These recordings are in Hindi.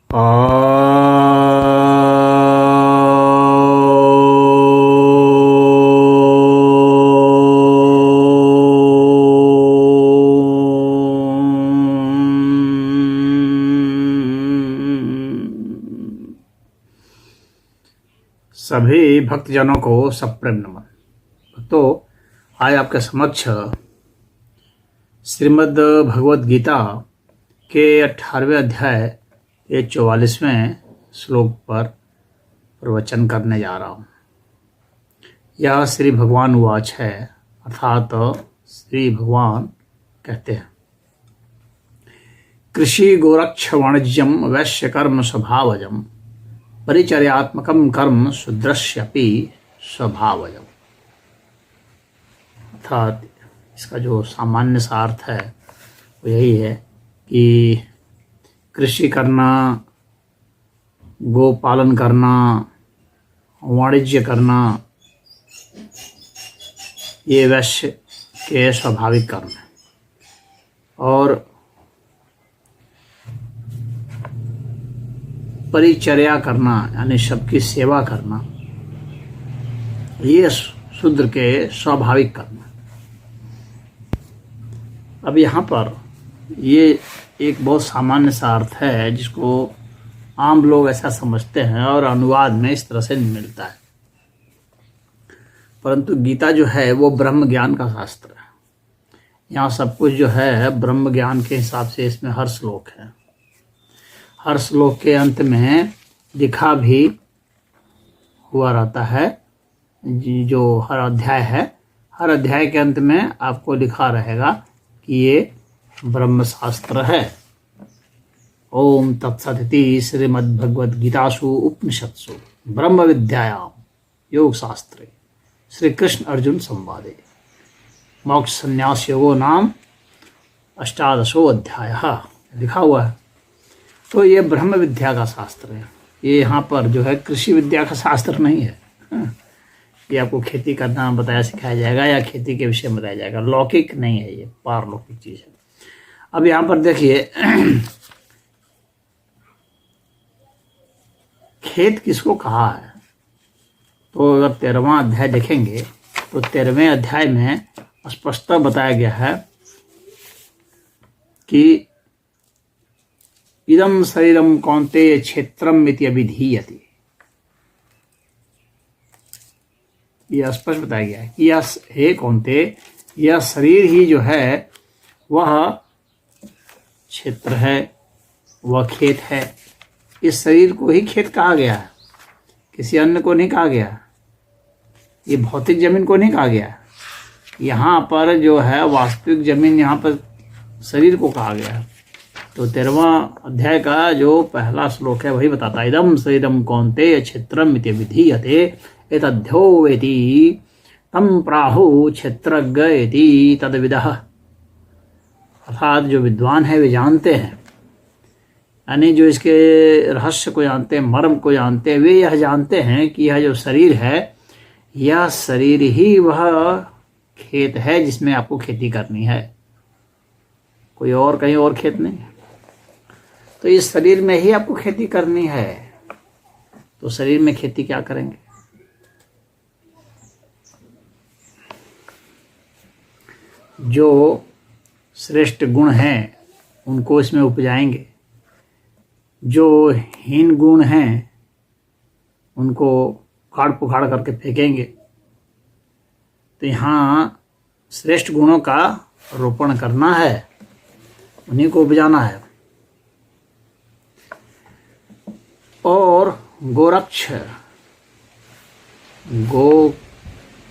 सभी भक्तजनों को सप्रेम नमन। तो आज आपके समक्ष श्रीमद् भगवद गीता के 18वें अध्याय के 44वें श्लोक पर प्रवचन करने जा रहा हूँ। यह श्री भगवान वाच है, अर्थात श्री भगवान कहते हैं, कृषि गोरक्ष वाणिज्यम वैश्य कर्म स्वभावजम परिचर्यात्मकम कर्म शूद्रस्यापि स्वभावजम। अर्थात इसका जो सामान्य सा अर्थ है वो यही है कि कृषि करना, गो पालन करना, वाणिज्य करना, ये वैश्य के स्वाभाविक कर्म है। और परिचर्या करना यानी सबकी सेवा करना, ये शूद्र के स्वाभाविक कर्म है। अब यहाँ पर ये एक बहुत सामान्य सा अर्थ है जिसको आम लोग ऐसा समझते हैं और अनुवाद में इस तरह से मिलता है, परंतु गीता जो है वो ब्रह्म ज्ञान का शास्त्र है। यहाँ सब कुछ जो है ब्रह्म ज्ञान के हिसाब से इसमें हर श्लोक है। हर श्लोक के अंत में लिखा भी हुआ रहता है, जो हर अध्याय है, हर अध्याय के अंत में आपको लिखा रहेगा कि ये ब्रह्म शास्त्र है। ओम तत्सदिति श्रीमद्भगवद्गीतासु उपनिषत्सु ब्रह्म विद्यायाम योग शास्त्रे श्री कृष्ण अर्जुन संवादे मोक्ष संन्यास योगो नाम 18 अध्याय लिखा हुआ है। तो ये ब्रह्म विद्या का शास्त्र है। ये यहाँ पर जो है कृषि विद्या का शास्त्र नहीं है। ये आपको खेती करना बताया सिखाया जाएगा या खेती के विषय में बताया जाएगा, लौकिक नहीं है, ये पारलौकिक चीज़ है। अब यहाँ पर देखिए खेत किसको कहा है, तो अगर 13वां अध्याय देखेंगे तो 13वें अध्याय में स्पष्टता बताया गया है कि इदं शरीरम कौन्तेय क्षेत्रम इति अभिधीयते। यह स्पष्ट बताया गया है कि यह हे कौन्तेय, यह शरीर ही जो है वह क्षेत्र है, वह खेत है। इस शरीर को ही खेत कहा गया है, किसी अन्य को नहीं कहा गया। ये भौतिक जमीन को नहीं कहा गया। यहाँ पर जो है वास्तविक जमीन, यहाँ पर शरीर को कहा गया है। तो 13वां अध्याय का जो पहला श्लोक है वही बताता है, इदं शरीरम कौन्तेय क्षेत्रम इति विधीयते एतद्यो वेति तम प्राहु क्षेत्रज्ञ इति तद्विदः। अर्थात जो विद्वान है वे जानते हैं, यानी जो इसके रहस्य को जानते हैं, मर्म को जानते हैं, वे यह जानते हैं कि यह जो शरीर है, यह शरीर ही वह खेत है जिसमें आपको खेती करनी है, कोई और कहीं और खेत नहीं है। तो इस शरीर में ही आपको खेती करनी है। तो शरीर में खेती क्या करेंगे? जो श्रेष्ठ गुण हैं उनको इसमें उपजाएंगे, जो हीन गुण हैं उनको उखाड़ पुखाड़ करके फेंकेंगे। तो यहाँ श्रेष्ठ गुणों का रोपण करना है, उन्हीं को उपजाना है। और गोरक्ष, गो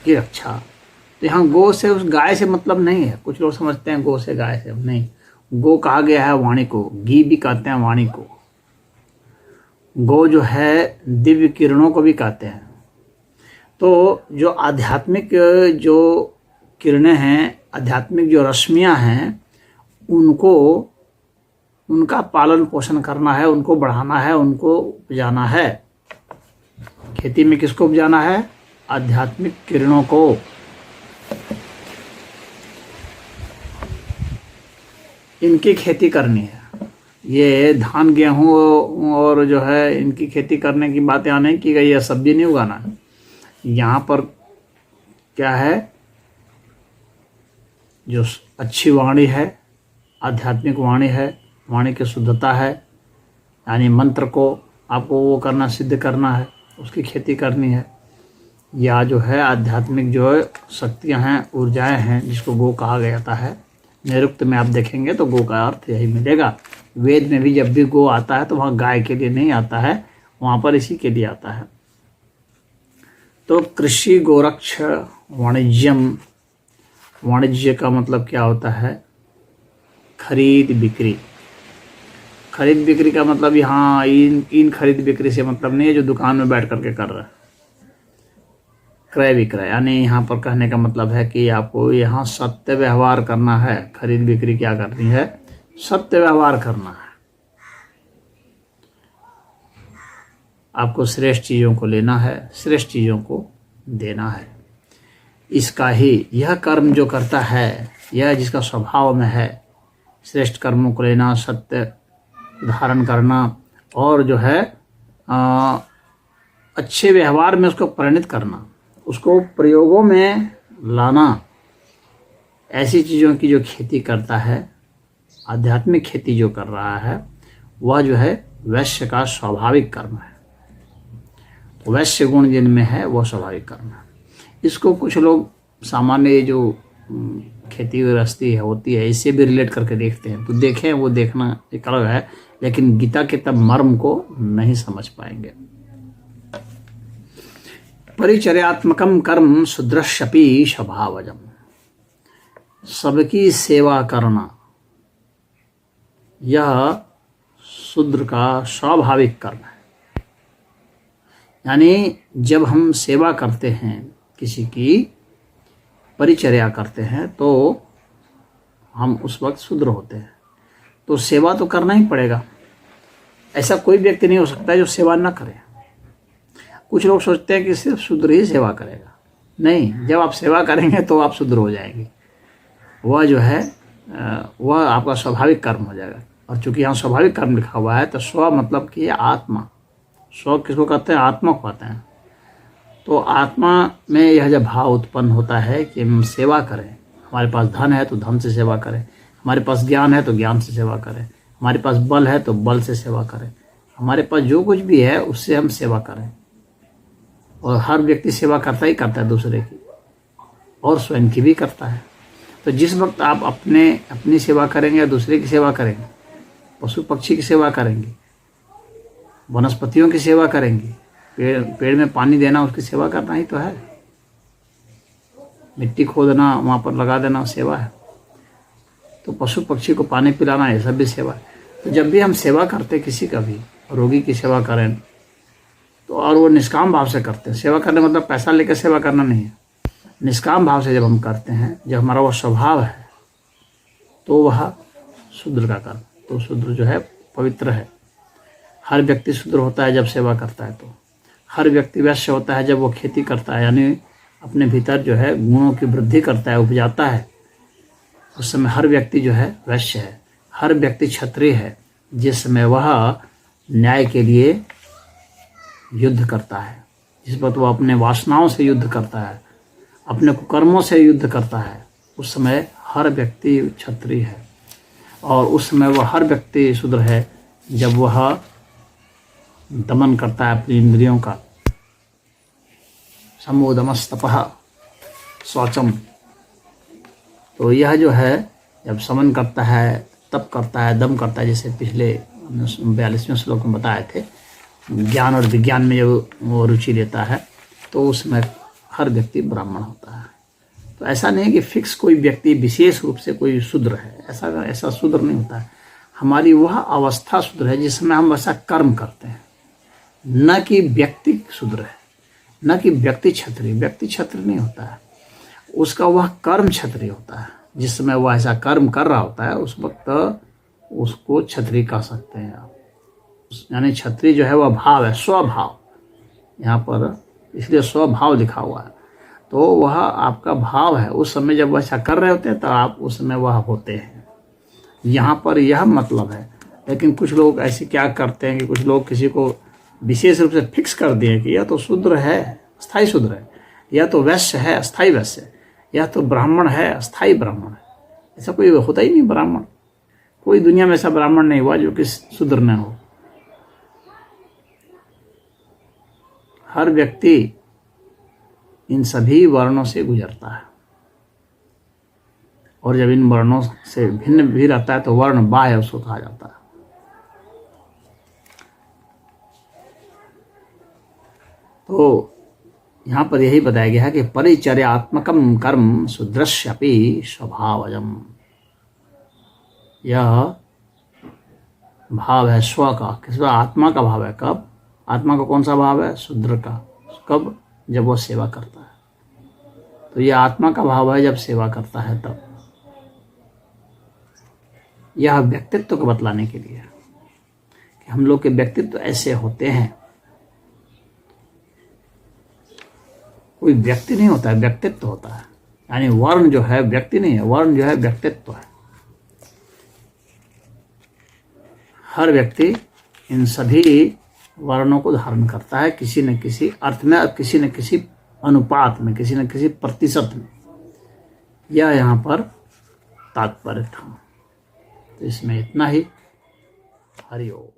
की रक्षा। तो यहाँ गो से उस गाय से मतलब नहीं है। कुछ लोग समझते हैं गो से गाय से, नहीं। गो कहा गया है वाणी को, घी भी कहते हैं वाणी को। गो जो है दिव्य किरणों को भी कहते हैं। तो जो आध्यात्मिक जो किरणें हैं, आध्यात्मिक जो रश्मियाँ हैं, उनको उनका पालन पोषण करना है, उनको बढ़ाना है, उनको उपजाना है। खेती में किसको उपजाना है? आध्यात्मिक किरणों को। इनकी खेती करनी है। ये धान गेहूँ और जो है इनकी खेती करने की बात यहाँ नहीं की गई है, सब्जी नहीं उगाना है। यहाँ पर क्या है, जो अच्छी वाणी है, आध्यात्मिक वाणी है, वाणी की शुद्धता है, यानी मंत्र को आपको वो करना, सिद्ध करना है, उसकी खेती करनी है। या जो है आध्यात्मिक जो शक्तियाँ हैं, ऊर्जाएं हैं, जिसको गो कहा जाता है। निरुक्त में आप देखेंगे तो गो का अर्थ यही मिलेगा। वेद में भी जब भी गो आता है तो वहाँ गाय के लिए नहीं आता है, वहाँ पर इसी के लिए आता है। तो कृषि, गोरक्ष, वाणिज्यम, वाणिज्य का मतलब क्या होता है, खरीद बिक्री। खरीद बिक्री का मतलब यहाँ इन खरीद बिक्री से मतलब नहीं है जो दुकान में बैठ करके कर रहा है। क्रय विक्रय, यानी यहाँ पर कहने का मतलब है कि आपको यहाँ सत्य व्यवहार करना है। खरीद बिक्री क्या करनी है, सत्य व्यवहार करना है। आपको श्रेष्ठ चीज़ों को लेना है, श्रेष्ठ चीज़ों को देना है। इसका ही यह कर्म जो करता है, यह जिसका स्वभाव में है, श्रेष्ठ कर्मों को लेना, सत्य धारण करना और जो है अच्छे व्यवहार में उसको परिणित करना, उसको प्रयोगों में लाना। ऐसी चीज़ों की जो खेती करता है, आध्यात्मिक खेती जो कर रहा है, वह जो है वैश्य का स्वाभाविक कर्म है। तो वैश्य गुण जिनमें है वह स्वाभाविक कर्म है। इसको कुछ लोग सामान्य जो खेती गृहस्थी है होती है, इससे भी रिलेट करके देखते हैं। तो देखें, वो देखना एक अलग है, लेकिन गीता के तब मर्म को नहीं समझ पाएंगे। परिचर्यात्मकम कर्म शूद्रश्यपि स्वभावजम। सबकी सेवा करना यह शूद्र का स्वाभाविक कर्म है। यानी जब हम सेवा करते हैं, किसी की परिचर्या करते हैं, तो हम उस वक्त शूद्र होते हैं। तो सेवा तो करना ही पड़ेगा। ऐसा कोई व्यक्ति नहीं हो सकता जो सेवा ना करे। कुछ लोग सोचते हैं कि सिर्फ शूद्र ही सेवा करेगा। नहीं, जब आप सेवा करेंगे तो आप शूद्र हो जाएंगे। वह जो है वह आपका स्वाभाविक कर्म हो जाएगा। और चूंकि यहाँ स्वाभाविक कर्म लिखा हुआ है, तो स्व मतलब कि आत्मा। स्व किसको कहते हैं, आत्मा को कहते हैं। तो आत्मा में यह जब भाव उत्पन्न होता है कि हम सेवा करें, हमारे पास धन है तो धन से सेवा करें, हमारे पास ज्ञान है तो ज्ञान से सेवा करें, हमारे पास बल है तो बल से सेवा करें, हमारे पास जो कुछ भी है उससे हम सेवा करें। और हर व्यक्ति सेवा करता ही करता है दूसरे की, और स्वयं की भी करता है। तो जिस वक्त आप अपनी सेवा करेंगे या दूसरे की सेवा करेंगे, पशु पक्षी की सेवा करेंगे, वनस्पतियों की सेवा करेंगे, पेड़ में पानी देना, उसकी सेवा करना ही तो है। मिट्टी खोदना, वहाँ पर लगा देना सेवा है। तो पशु पक्षी को पानी पिलाना, ये सब भी सेवा है। तो जब भी हम सेवा करते किसी का भी, रोगी की सेवा करें तो, और वो निष्काम भाव से करते हैं। सेवा करने मतलब पैसा लेकर सेवा करना नहीं है। निष्काम भाव से जब हम करते हैं, जब हमारा वह स्वभाव है, तो वह शूद्र का कर्म। तो शूद्र जो है पवित्र है। हर व्यक्ति शूद्र होता है जब सेवा करता है। तो हर व्यक्ति वैश्य होता है जब वो खेती करता है, यानी अपने भीतर जो है गुणों की वृद्धि करता है, उपजाता है। उस समय हर व्यक्ति जो है वैश्य है। हर व्यक्ति क्षत्रिय है जिस समय वह न्याय के लिए युद्ध करता है, जिस वक्त वह अपने वासनाओं से युद्ध करता है, अपने कुकर्मों से युद्ध करता है, उस समय हर व्यक्ति क्षत्रिय है। और उस समय वह हर व्यक्ति शूद्र है जब वह दमन करता है अपनी इंद्रियों का। समोदमस्तपः शौचम। तो यह जो है जब समन करता है, तप करता है, दम करता है, जैसे पिछले 42वें श्लोक में बताए थे, ज्ञान और विज्ञान में जब वो रुचि लेता है, तो उसमें हर व्यक्ति ब्राह्मण होता है। तो ऐसा नहीं है कि फिक्स कोई व्यक्ति विशेष रूप से कोई शूद्र है, ऐसा शूद्र नहीं होता है। हमारी वह अवस्था शूद्र है जिसमें हम वैसा कर्म करते हैं, न कि व्यक्ति शूद्र है, न कि व्यक्ति क्षत्रिय। व्यक्ति क्षत्रिय नहीं होता है, उसका वह कर्म क्षत्रिय होता है। जिस समय वह ऐसा कर्म कर रहा होता है, उस वक्त उसको क्षत्रिय कह सकते हैं आप। यानी क्षत्रिय जो है वह भाव है, स्वभाव। यहाँ पर इसलिए स्वभाव लिखा हुआ है। तो वह आपका भाव है। उस समय जब वह ऐसा कर रहे होते हैं तो आप उस समय वह होते हैं। यहाँ पर यह मतलब है, लेकिन कुछ लोग ऐसे क्या करते हैं कि कुछ लोग किसी को विशेष रूप से फिक्स कर दिए कि यह तो शूद्र है, स्थायी शूद्र है, या तो वैश्य है, अस्थाई वैश्य है, या तो ब्राह्मण है, अस्थाई ब्राह्मण है। ऐसा कोई होता ही नहीं ब्राह्मण। कोई दुनिया में ऐसा ब्राह्मण नहीं हुआ जो कि शूद्र न हो। हर व्यक्ति इन सभी वर्णों से गुजरता है, और जब इन वर्णों से भिन्न भी रहता है तो वर्ण बाह्य उसको कहा जाता है। तो यहाँ पर यही बताया गया है कि परिचर्यात्मकम कर्म शूद्रस्यापि स्वभावजम। यह भाव है स्व का, किस आत्मा का भाव है। कब? आत्मा का कौन सा भाव है? शूद्र का। कब? जब वो सेवा करता है। तो यह आत्मा का भाव है जब सेवा करता है तब। यह व्यक्तित्व को बतलाने के लिए कि हम लोग के व्यक्तित्व ऐसे होते हैं। कोई व्यक्ति नहीं होता है, व्यक्तित्व होता है। यानी वर्ण जो है व्यक्ति नहीं है, वर्ण जो है व्यक्तित्व है। हर व्यक्ति इन सभी वर्णों को धारण करता है, किसी न किसी अर्थ में और किसी न किसी अनुपात में, किसी न किसी प्रतिशत में। यह यहाँ पर तात्पर्य था। तो इसमें इतना ही। हरि ओम।